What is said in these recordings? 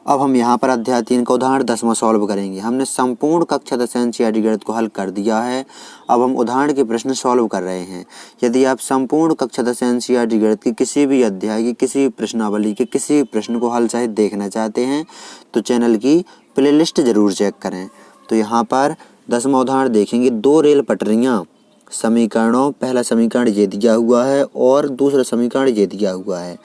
अब हम यहाँ पर अध्याय 3 का उदाहरण 10वां सॉल्व करेंगे। हमने संपूर्ण कक्षा 10 एनसीईआरटी गणित को हल कर दिया है। अब हम उदाहरण के प्रश्न सॉल्व कर रहे हैं। यदि आप संपूर्ण कक्षा 10 एनसीईआरटी गणित की किसी भी अध्याय की किसी भी प्रश्नावली के किसी भी प्रश्न को हल सहित देखना चाहते हैं तो चैनल की प्लेलिस्ट जरूर चेक करें। तो यहाँ पर 10वां उदाहरण देखेंगे। 2 रेल पटरियाँ समीकरणों, पहला समीकरण ये दिया हुआ है और दूसरा समीकरण ये दिया हुआ है,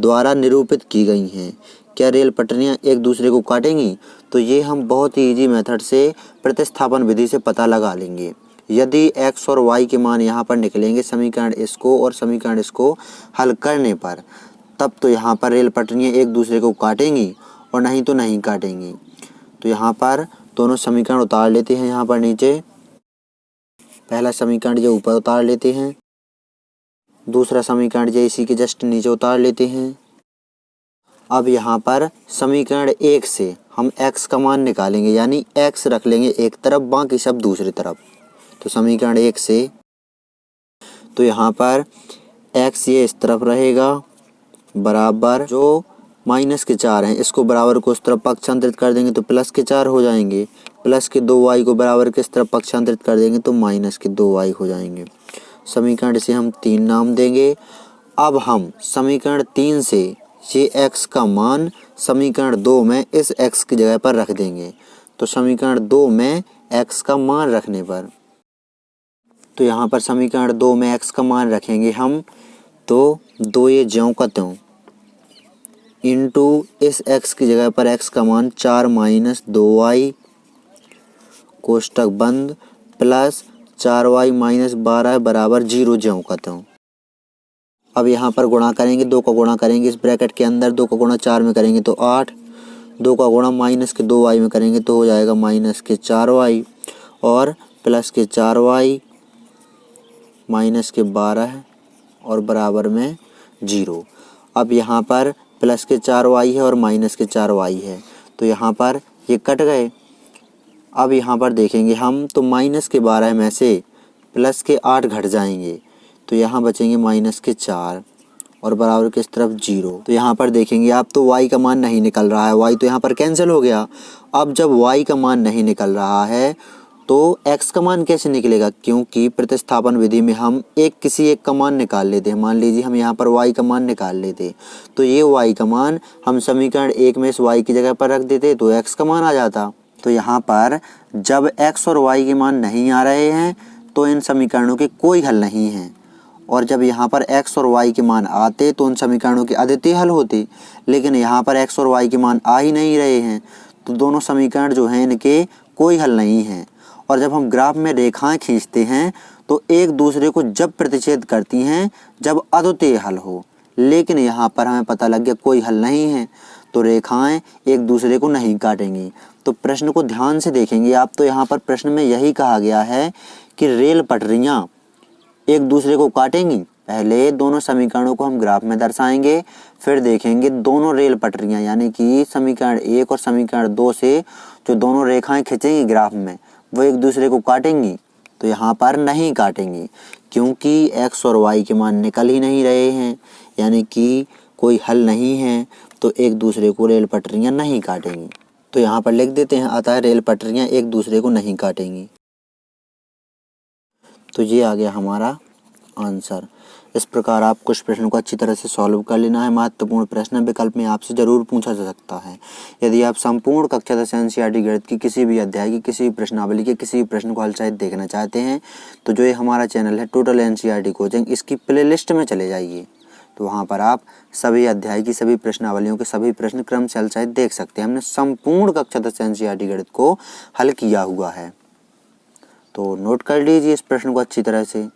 द्वारा निरूपित की गई हैं। क्या रेल पटरियाँ एक दूसरे को काटेंगी? तो ये हम बहुत ही इजी मेथड से प्रतिस्थापन विधि से पता लगा लेंगे। यदि x और y के मान यहाँ पर निकलेंगे समीकरण इसको और समीकरण इसको हल करने पर, तब तो यहाँ पर रेल पटरियाँ एक दूसरे को काटेंगी और नहीं तो नहीं काटेंगी। तो यहाँ पर दोनों समीकरण उतार लेते हैं। यहाँ पर नीचे पहला समीकरण जो ऊपर उतार लेते हैं, दूसरा समीकरण जो इसी के जस्ट नीचे उतार लेते हैं। अब यहाँ पर समीकरण 1 से हम x का मान निकालेंगे, यानी x रख लेंगे एक तरफ, बाकी सब दूसरी तरफ। तो समीकरण 1 से तो यहाँ पर x ये इस तरफ रहेगा बराबर जो -4 हैं, इसको बराबर को उस तरफ पक्षांतरित कर देंगे तो +4 हो जाएंगे। प्लस के 2y को बराबर किस तरफ पक्षांतरित कर देंगे तो -2y हो जाएंगे। समीकरण से हम 3 नाम देंगे। अब हम समीकरण 3 से ये x का मान समीकरण 2 में इस x की जगह पर रख देंगे। तो समीकरण 2 में x का मान रखने पर, तो यहाँ पर समीकरण 2 में x का मान रखेंगे हम, तो 2 ये ज्यों का त्यों इंटू इस x की जगह पर x का मान 4 - 2y कोष्टक बंद प्लस 4y - 12 बराबर 0 ज्यों का त्यों। अब यहाँ पर गुणा करेंगे, 2 का गुणा करेंगे इस ब्रैकेट के अंदर, 2 का गुणा 4 में करेंगे तो 8, 2 का गुणा -2y में करेंगे तो हो जाएगा -4y और +4y -12 और बराबर में 0। अब यहाँ पर +4y है और -4y है, तो यहाँ पर ये कट गए। अब यहाँ पर देखेंगे हम तो -12 में से +8 घट जाएंगे, तो यहाँ बचेंगे -4 और बराबर किस तरफ 0। तो यहाँ पर देखेंगे आप तो y का मान नहीं निकल रहा है, y तो यहाँ पर कैंसिल हो गया। अब जब y का मान नहीं निकल रहा है तो x का मान कैसे निकलेगा, क्योंकि प्रतिस्थापन विधि में हम किसी एक का मान निकाल लेते हैं। मान लीजिए हम यहाँ पर y का मान निकाल लेते, तो ये y का मान हम समीकरण 1 में इस y की जगह पर रख देते तो x का मान आ जाता। तो यहाँ पर जब x और y के मान नहीं आ रहे हैं तो इन समीकरणों के कोई हल नहीं है, और जब यहाँ पर x और y के मान आते तो उन समीकरणों के अद्वितीय हल होते। लेकिन यहाँ पर x और y के मान आ ही नहीं रहे हैं, तो दोनों समीकरण जो हैं इनके कोई हल नहीं है। और जब हम ग्राफ में रेखाएं खींचते हैं तो एक दूसरे को जब प्रतिच्छेद करती हैं जब अद्वितीय हल हो, लेकिन यहाँ पर हमें पता लग गया कोई हल नहीं है, तो रेखाएं एक दूसरे को नहीं काटेंगी। तो प्रश्न को ध्यान से देखेंगे आप, तो यहाँ पर प्रश्न में यही कहा गया है कि रेल पटरियाँ एक दूसरे को काटेंगी। पहले दोनों समीकरणों को हम ग्राफ में दर्शाएंगे, फिर देखेंगे दोनों रेल पटरियाँ यानी कि समीकरण 1 और समीकरण 2 से जो दोनों रेखाएं खींचेंगी ग्राफ में वो एक दूसरे को काटेंगी। तो यहाँ पर नहीं काटेंगी, क्योंकि x और y के मान निकल ही नहीं रहे हैं, यानी कि कोई हल नहीं है, तो एक दूसरे को रेल पटरियाँ नहीं काटेंगी। तो यहाँ पर लिख देते हैं, अतः रेल पटरियाँ एक दूसरे को नहीं काटेंगी। तो ये आ गया हमारा आंसर। इस प्रकार आप कुछ प्रश्नों को अच्छी तरह से सॉल्व कर लेना है। महत्वपूर्ण प्रश्न विकल्प में आपसे जरूर पूछा जा सकता है। यदि आप संपूर्ण कक्षा 10 एनसीईआरटी गणित की किसी भी अध्याय की किसी भी प्रश्नावली के किसी भी प्रश्न को हल सहित देखना चाहते हैं तो जो ये हमारा चैनल है टोटल एनसीईआरटी कोचिंग, इसकी प्लेलिस्ट में चले जाइए। तो वहाँ पर आप सभी अध्याय की सभी प्रश्नावलियों के सभी प्रश्न क्रम से हल सहित देख सकते हैं। हमने संपूर्ण कक्षा 10 एनसीईआरटी गणित को हल किया हुआ है, तो नोट कर लीजिए इस प्रश्न को अच्छी तरह से।